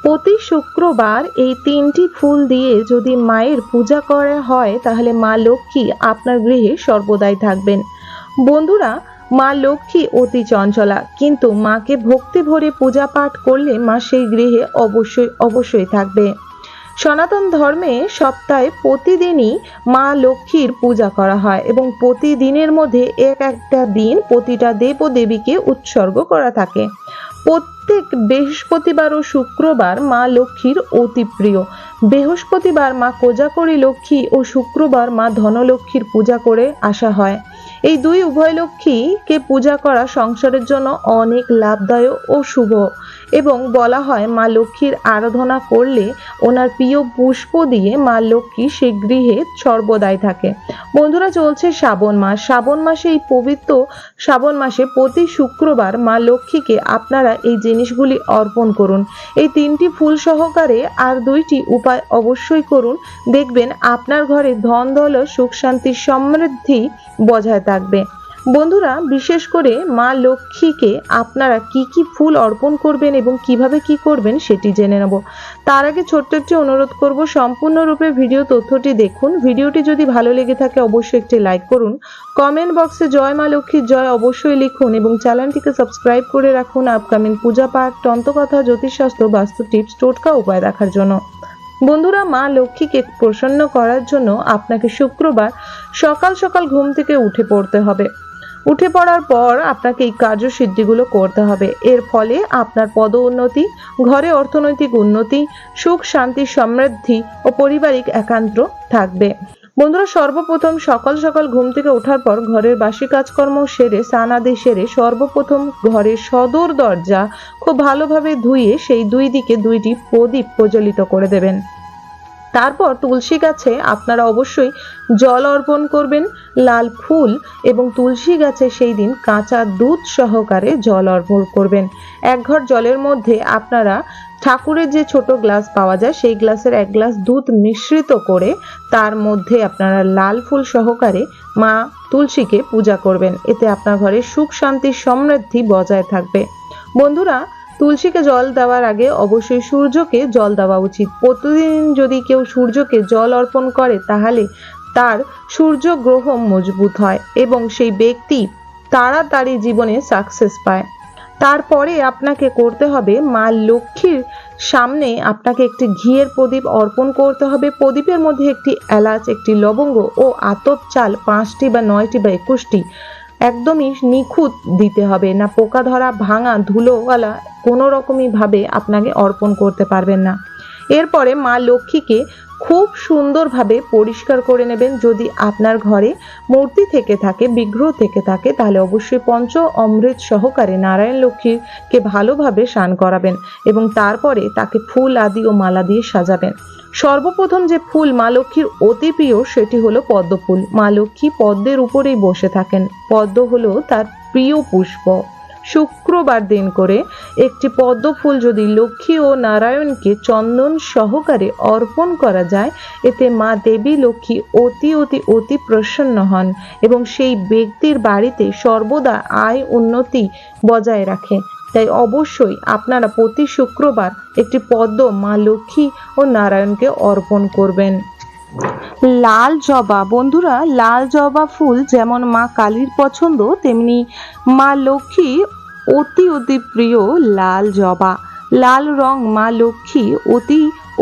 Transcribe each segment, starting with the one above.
প্রতি শুক্রবার এই 3টি ফুল দিয়ে যদি মায়ের পূজা করা হয় তাহলে মা লক্ষ্মী আপনার গৃহে সর্বদাই থাকবেন। বন্ধুরা, মা লক্ষ্মী অতি চঞ্চলা, কিন্তু মাকে ভক্তি ভরে পূজা পাঠ করলে মা সেই গৃহে অবশ্যই থাকবে। সনাতন ধর্মে সপ্তাহে প্রতিদিনই মা লক্ষ্মীর পূজা করা হয় এবং প্রতিদিনের মধ্যে একটা দিন প্রতিটা দেব ও দেবীকে উৎসর্গ করা থাকে। প্রত্যেক বৃহস্পতিবার ও শুক্রবার মা লক্ষ্মীর অতি প্রিয়। বৃহস্পতিবার মা কোজাগরী লক্ষ্মী ও শুক্রবার মা ধনলক্ষ্মীর পূজা করে আসা হয়। এই দুই উভয় লক্ষ্মীকে পূজা করা সংসারের জন্য অনেক লাভদায়ক ও শুভ, এবং বলা হয় মা লক্ষ্মীর আরাধনা করলে ওনার প্রিয় পুষ্প দিয়ে মা লক্ষ্মী সে গৃহে সর্বদাই থাকে। বন্ধুরা, চলছে শ্রাবণ মাস। শ্রাবণ মাসে, এই পবিত্র শ্রাবণ মাসে প্রতি শুক্রবার মা লক্ষ্মীকে আপনারা এই জিনিসগুলি অর্পণ করুন। এই 3টি ফুল সহকারে আর 2টি উপায় অবশ্যই করুন। দেখবেন আপনার ঘরে ধন দৌলত সুখ শান্তি সমৃদ্ধি বজায় থাকবে। বন্ধুরা, বিশেষ করে মা লক্ষ্মীকে আপনারা কি কি ফুল অর্পণ করবেন এবং কিভাবে কি করবেন সেটি জেনে নেব। তার আগে ছোট্ট একটি অনুরোধ করব, সম্পূর্ণরূপে ভিডিও তথ্যটি দেখুন। ভিডিওটি যদি ভালো লেগে থাকে অবশ্যই একটি লাইক করুন, কমেন্ট বক্সে জয় মা লক্ষ্মীর জয় অবশ্যই লিখুন এবং চ্যানেলটিকে সাবস্ক্রাইব করে রাখুন আপকামিং পূজা পাঠ, তন্ত্রকথা, জ্যোতিষশাস্ত্র, বাস্তু টিপস, টোটকা উপায় দেখার জন্য। বন্ধুরা, মা লক্ষ্মীকে প্রসন্ন করার জন্য আপনাকে শুক্রবার সকাল সকাল ঘুম থেকে উঠে পড়তে হবে। উঠে পড়ার পর আপনাকে এই কার্যসিদ্ধিগুলো করতে হবে। এর ফলে আপনার পদ উন্নতি, ঘরে অর্থনৈতিক উন্নতি, সুখ শান্তি সমৃদ্ধি ও পারিবারিক একান্ত থাকবে। বন্ধুরা, সর্বপ্রথম সকাল সকাল ঘুম থেকে ওঠার পর ঘরের বাসি কাজকর্ম সেরে, স্নান আদি সেরে সর্বপ্রথম ঘরের সদর দরজা খুব ভালোভাবে ধুয়ে সেই 2 দিকে 2টি প্রদীপ প্রজ্বলিত করে দেবেন। তারপর তুলসী গাছে আপনারা অবশ্যই জল অর্পণ করবেন, লাল ফুল, এবং তুলসী গাছে সেই দিন কাঁচা দুধ সহকারে জল অর্পণ করবেন। 1 ঘট জলের মধ্যে আপনারা ঠাকুরের যে ছোট গ্লাস পাওয়া যায় সেই গ্লাসের 1 গ্লাস দুধ মিশ্রিত করে তার মধ্যে আপনারা লাল ফুল সহকারে মা তুলসীকে পূজা করবেন। এতে আপনার ঘরে সুখ শান্তি সমৃদ্ধি বজায় থাকবে। বন্ধুরা, তুলসীকে জল দেওয়ার আগে অবশ্যই সূর্যকে জল দেওয়া উচিত। প্রতিদিন যদি কেউ সূর্যকে জল অর্পণ করে তাহলে তার সূর্য গ্রহ মজবুত হয় এবং সেই ব্যক্তি তাড়াতাড়ি জীবনে সাকসেস পায়। তারপরে আপনাকে করতে হবে মা লক্ষ্মীর সামনে আপনাকে একটি ঘিয়ের প্রদীপ অর্পণ করতে হবে। প্রদীপের মধ্যে একটি এলাচ, একটি লবঙ্গ ও আতপ চাল 5টি বা 9টি বা 21টি একদমই নিখুঁত দিতে হবে না। পোকা ধরা, ভাঙা, ধুলোওয়ালা কোনো রকমই ভাবে আপনাকে অর্পণ করতে পারবেন না। এরপরে মা লক্ষ্মীকে খুব সুন্দরভাবে পরিষ্কার করে নেবেন। যদি আপনার ঘরে মূর্তি থেকে থাকে, বিগ্রহ থেকে থাকে, তাহলে অবশ্যই পঞ্চ অমৃত সহকারে নারায়ণ লক্ষ্মীকে ভালোভাবে স্নান করাবেন এবং তারপরে তাকে ফুল আদি ও মালা দিয়ে সাজাবেন। সর্বপ্রথম যে ফুল মা লক্ষ্মীর অতি প্রিয় সেটি হলো পদ্ম ফুল। মা লক্ষ্মী পদ্মের উপরেই বসে থাকেন। পদ্ম হলো তার প্রিয় পুষ্প। শুক্রবার দিন করে একটি পদ্ম ফুল যদি লক্ষ্মী ও নারায়ণকে চন্দন সহকারে অর্পণ করা যায়, এতে মা দেবী লক্ষ্মী অতি প্রসন্ন হন এবং সেই ব্যক্তির বাড়িতে সর্বদা আয় উন্নতি বজায় রাখে। তাই অবশ্যই আপনারা প্রতি শুক্রবার একটি পদ্ম মা লক্ষ্মী ও নারায়ণকে অর্পণ করবেন। লাল জবা। বন্ধুরা, লাল জবা ফুল যেমন মা কালীর পছন্দ, তেমনি মা লক্ষ্মী অতি প্রিয় লাল জবা। লাল রং মা লক্ষ্মী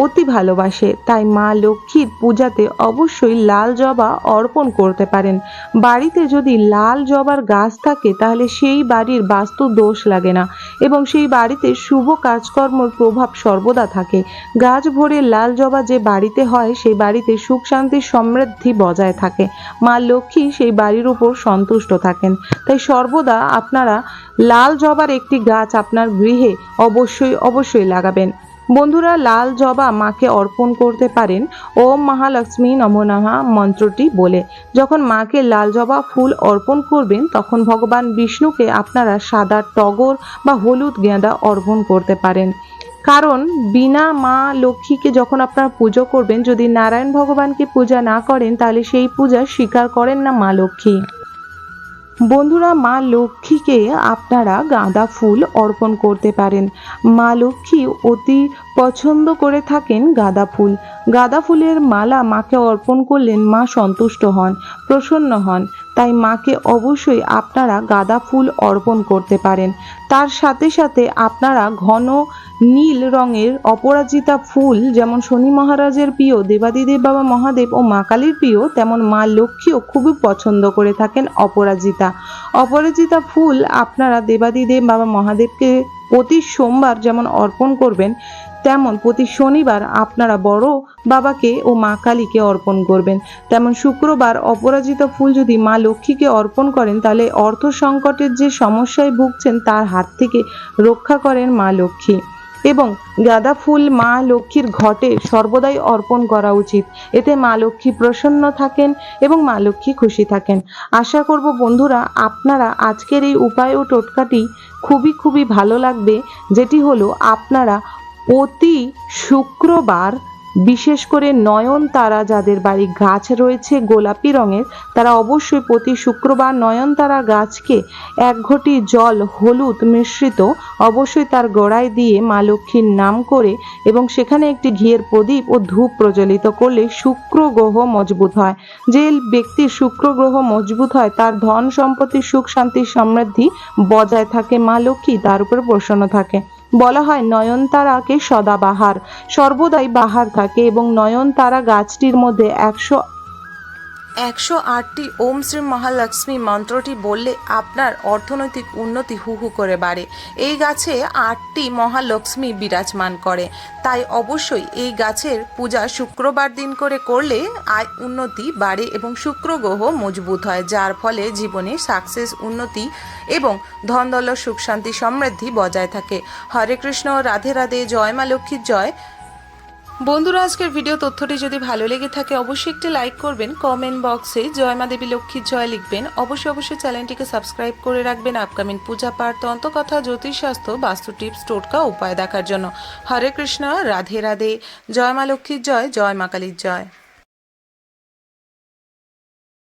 অতি ভালোবাসে। তাই মা লক্ষ্মীর পূজাতে অবশ্যই লাল জবা অর্পণ করতে পারেন। বাড়িতে যদি লাল জবার গাছ থাকে তাহলে সেই বাড়ির বাস্তু দোষ লাগে না এবং সেই বাড়িতে শুভ কাজকর্মের প্রভাব সর্বদা থাকে। গাছ ভরে লাল জবা যে বাড়িতে হয় সেই বাড়িতে সুখ শান্তি সমৃদ্ধি বজায় থাকে। মা লক্ষ্মী সেই বাড়ির উপর সন্তুষ্ট থাকেন। তাই সর্বদা আপনারা লাল জবার একটি গাছ আপনার গৃহে অবশ্যই লাগাবেন। বন্ধুরা, লাল জবা মাকে অর্পণ করতে পারেন ওম মহালক্ষ্মী নমো নমঃ মন্ত্রটি বলে। যখন মাকে লাল জবা ফুল অর্পণ করবেন তখন ভগবান বিষ্ণুকে আপনারা সাদা টগর বা হলুদ গেঁদা অর্পণ করতে পারেন। কারণ বিনা মা লক্ষ্মীকে যখন আপনারা পুজো করবেন, যদি নারায়ণ ভগবানকে পূজা না করেন তাহলে সেই পূজা স্বীকার করেন না মা লক্ষ্মী। বন্ধুরা, মা লক্ষ্মীকে আপনারা গাঁদা ফুল অর্পণ করতে পারেন। মা লক্ষ্মী অতি পছন্দ করে থাকেন গাঁদা ফুল। গাঁদা ফুলের মালা মাকে অর্পণ করলেন মা সন্তুষ্ট হন, প্রসন্ন হন। তাই মাকে অবশ্যই আপনারা গাঁদা ফুল অর্পণ করতে পারেন। তার সাথে সাথে আপনারা ঘন নীল রঙের অপরাজিতা ফুল, যেমন শনি মহারাজের প্রিয়, দেবাদিদেব বাবা মহাদেব ও মা কালীর প্রিয়, তেমন মা লক্ষ্মীও খুবই পছন্দ করে থাকেন অপরাজিতা ফুল আপনারা দেবাদিদেব বাবা মহাদেবকে প্রতি সোমবার যেমন অর্পণ করবেন, তেমন প্রতি শনিবার আপনারা বড় বাবাকে ও মা কালীকে অর্পণ করবেন। তেমন শুক্রবার অপরাজিতা ফুল যদি মা লক্ষ্মীকে অর্পণ করেন, তাহলে অর্থ সংকটের যে সমস্যায় ভুগছেন তার হাত থেকে রক্ষা করেন মা লক্ষ্মী। এবং গাঁদা ফুল মা লক্ষ্মীর ঘটে সর্বদাই অর্পণ করা উচিত। এতে মা লক্ষ্মী প্রসন্ন থাকেন এবং মা লক্ষ্মী খুশি থাকেন। আশা করব বন্ধুরা আপনারা আজকের এই উপায় ও টোটকাটি খুবই ভালো লাগবে, যেটি হলো আপনারা প্রতি শুক্রবার, বিশেষ করে নয়নতারা যাদের বাড়ি গাছ রয়েছে গোলাপি রঙের, তারা অবশ্যই প্রতি শুক্রবার নয়নতারা গাছকে 1 ঘটি জল হলুদ মিশ্রিত অবশ্যই তার গোড়ায় দিয়ে মা লক্ষ্মীর নাম করে এবং সেখানে একটি ঘিয়ের প্রদীপ ও ধূপ প্রজ্বলিত করলে শুক্র গ্রহ মজবুত হয়। যে ব্যক্তির শুক্র গ্রহ মজবুত হয় তার ধন সম্পত্তি সুখ শান্তি সমৃদ্ধি বজায় থাকে, মা লক্ষ্মী তার উপর প্রসন্ন থাকে। বলা হয় নয়নতারাকে সদাবাহার, সর্বদাই বাহার থাকে এবং নয়নতারা গাছটির মধ্যে 108টি ওম শ্রী মহালক্ষ্মী মন্ত্রটি বললে আপনার অর্থনৈতিক উন্নতি হু হু করে বাড়ে। এই গাছে 8টি মহালক্ষ্মী বিরাজমান করে, তাই অবশ্যই এই গাছের পূজা শুক্রবার দিন করে করলে আয় উন্নতি বাড়ে এবং শুক্র গ্রহ মজবুত হয়, যার ফলে জীবনে সাকসেস উন্নতি এবং ধন দৌলত সুখ শান্তি সমৃদ্ধি বজায় থাকে। হরে কৃষ্ণ, রাধে রাধে, জয় মা লক্ষ্মীর জয়। বন্ধুরা, আজকের ভিডিও তথ্যটি যদি ভালো লেগে থাকে অবশ্যই একটি লাইক করবেন, কমেন্ট বক্সে জয় মা দেবী লক্ষ্মীর জয় লিখবেন। অবশ্যই চ্যানেলটিকে সাবস্ক্রাইব করে রাখবেন আপকামিং পূজা পাঠ, তন্ত্রকথা, জ্যোতিষশাস্ত্র, বাস্তু টিপস, টোটকা উপায় দেখার জন্য। হরে কৃষ্ণ, রাধে রাধে, জয় মা লক্ষ্মীর জয়, জয় মা কালীর জয়।